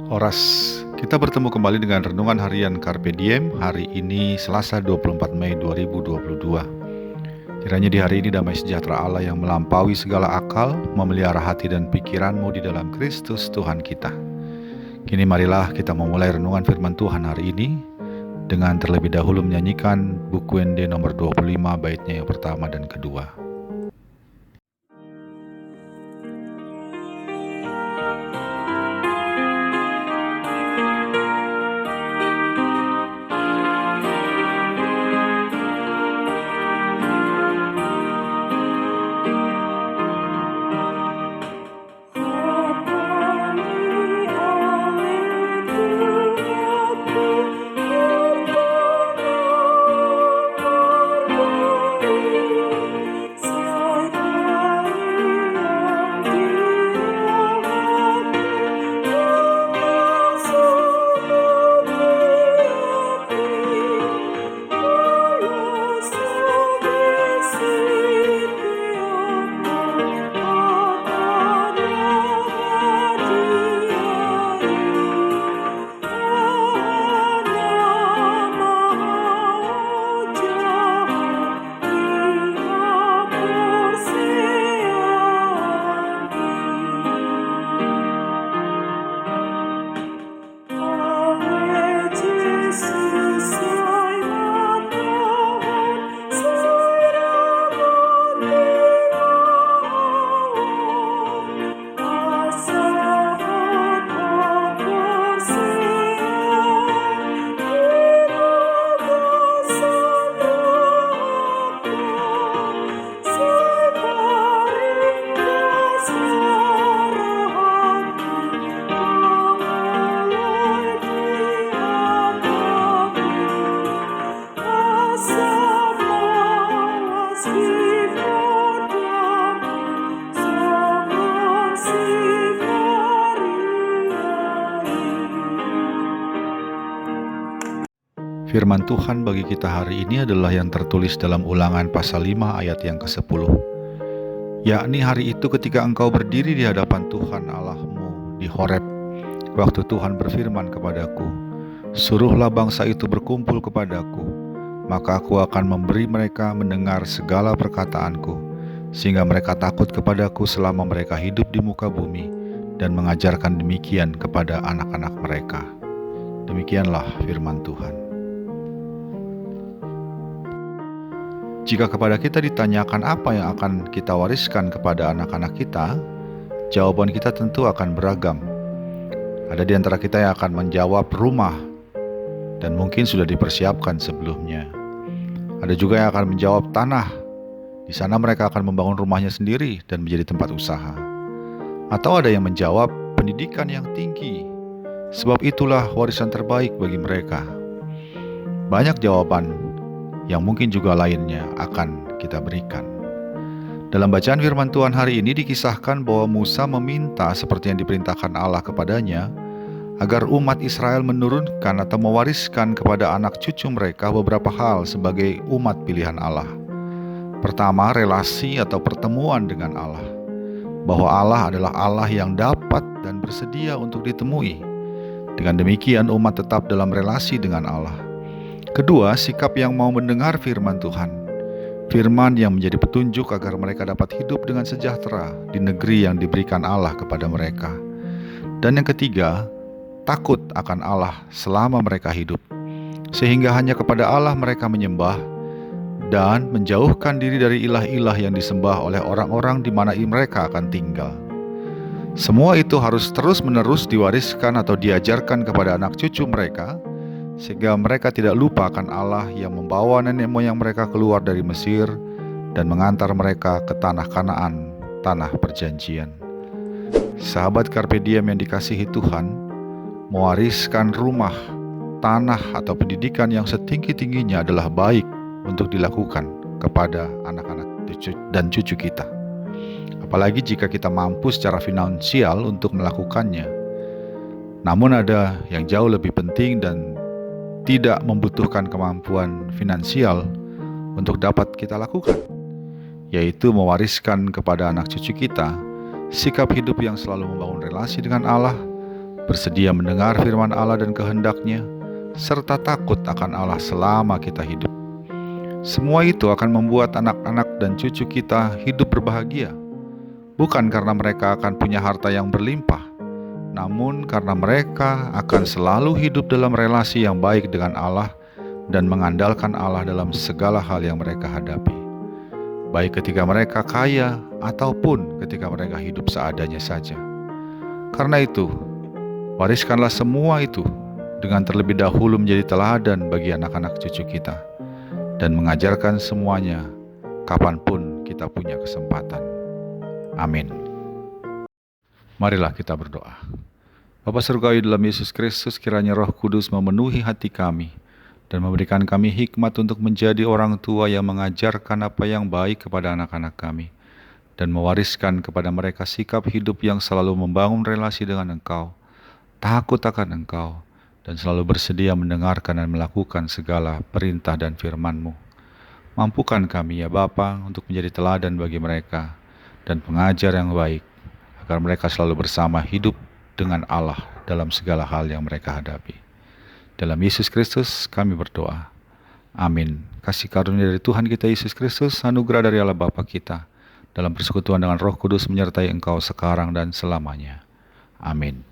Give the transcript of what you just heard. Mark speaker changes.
Speaker 1: Horas, kita bertemu kembali dengan Renungan Harian Carpe Diem. Hari ini Selasa 24 Mei 2022. Kiranya di hari ini damai sejahtera Allah yang melampaui segala akal memelihara hati dan pikiranmu di dalam Kristus Tuhan kita. Kini marilah kita memulai renungan firman Tuhan hari ini dengan terlebih dahulu menyanyikan buku ND nomor 25 baitnya yang pertama dan kedua. Firman Tuhan bagi kita hari ini adalah yang tertulis dalam Ulangan pasal 5 ayat yang ke-10. Yakni hari itu ketika engkau berdiri di hadapan Tuhan Allahmu di Horeb, waktu Tuhan berfirman kepadaku, suruhlah bangsa itu berkumpul kepadaku, maka aku akan memberi mereka mendengar segala perkataanku, sehingga mereka takut kepadaku selama mereka hidup di muka bumi, dan mengajarkan demikian kepada anak-anak mereka. Demikianlah firman Tuhan. Jika kepada kita ditanyakan apa yang akan kita wariskan kepada anak-anak kita, jawaban kita tentu akan beragam. Ada di antara kita yang akan menjawab rumah, dan mungkin sudah dipersiapkan sebelumnya. Ada juga yang akan menjawab tanah. Di sana mereka akan membangun rumahnya sendiri dan menjadi tempat usaha. Atau ada yang menjawab pendidikan yang tinggi, sebab itulah warisan terbaik bagi mereka. Banyak jawaban yang mungkin juga lainnya akan kita berikan. Dalam bacaan firman Tuhan hari ini dikisahkan bahwa Musa meminta seperti yang diperintahkan Allah kepadanya, agar umat Israel menurunkan atau mewariskan kepada anak cucu mereka beberapa hal sebagai umat pilihan Allah. Pertama, relasi atau pertemuan dengan Allah. Bahwa Allah adalah Allah yang dapat dan bersedia untuk ditemui. Dengan demikian umat tetap dalam relasi dengan Allah. Kedua, sikap yang mau mendengar firman Tuhan. Firman yang menjadi petunjuk agar mereka dapat hidup dengan sejahtera di negeri yang diberikan Allah kepada mereka. Dan yang ketiga, takut akan Allah selama mereka hidup, sehingga hanya kepada Allah mereka menyembah dan menjauhkan diri dari ilah-ilah yang disembah oleh orang-orang di mana mereka akan tinggal. Semua itu harus terus-menerus diwariskan atau diajarkan kepada anak cucu mereka, sehingga mereka tidak lupa akan Allah yang membawa nenek moyang mereka keluar dari Mesir dan mengantar mereka ke tanah Kanaan, tanah perjanjian. Sahabat Carpe Diem yang dikasihi Tuhan, mewariskan rumah, tanah atau pendidikan yang setinggi-tingginya adalah baik untuk dilakukan kepada anak-anak dan cucu kita. Apalagi jika kita mampu secara finansial untuk melakukannya. Namun ada yang jauh lebih penting dan tidak membutuhkan kemampuan finansial untuk dapat kita lakukan, yaitu mewariskan kepada anak cucu kita sikap hidup yang selalu membangun relasi dengan Allah, bersedia mendengar firman Allah dan kehendak-Nya, serta takut akan Allah selama kita hidup. Semua itu akan membuat anak-anak dan cucu kita hidup berbahagia, bukan karena mereka akan punya harta yang berlimpah, namun karena mereka akan selalu hidup dalam relasi yang baik dengan Allah dan mengandalkan Allah dalam segala hal yang mereka hadapi, baik ketika mereka kaya ataupun ketika mereka hidup seadanya saja. Karena itu, wariskanlah semua itu dengan terlebih dahulu menjadi teladan bagi anak-anak cucu kita, dan mengajarkan semuanya kapanpun kita punya kesempatan. Amin. Marilah kita berdoa. Bapa Surgawi dalam Yesus Kristus, kiranya Roh Kudus memenuhi hati kami dan memberikan kami hikmat untuk menjadi orang tua yang mengajarkan apa yang baik kepada anak-anak kami, dan mewariskan kepada mereka sikap hidup yang selalu membangun relasi dengan Engkau, takut akan Engkau, dan selalu bersedia mendengarkan dan melakukan segala perintah dan firman-Mu. Mampukan kami ya Bapa untuk menjadi teladan bagi mereka dan pengajar yang baik, agar mereka selalu bersama hidup dengan Allah dalam segala hal yang mereka hadapi. Dalam Yesus Kristus kami berdoa. Amin. Kasih karunia dari Tuhan kita Yesus Kristus, anugerah dari Allah Bapa kita, dalam persekutuan dengan Roh Kudus menyertai engkau sekarang dan selamanya. Amin.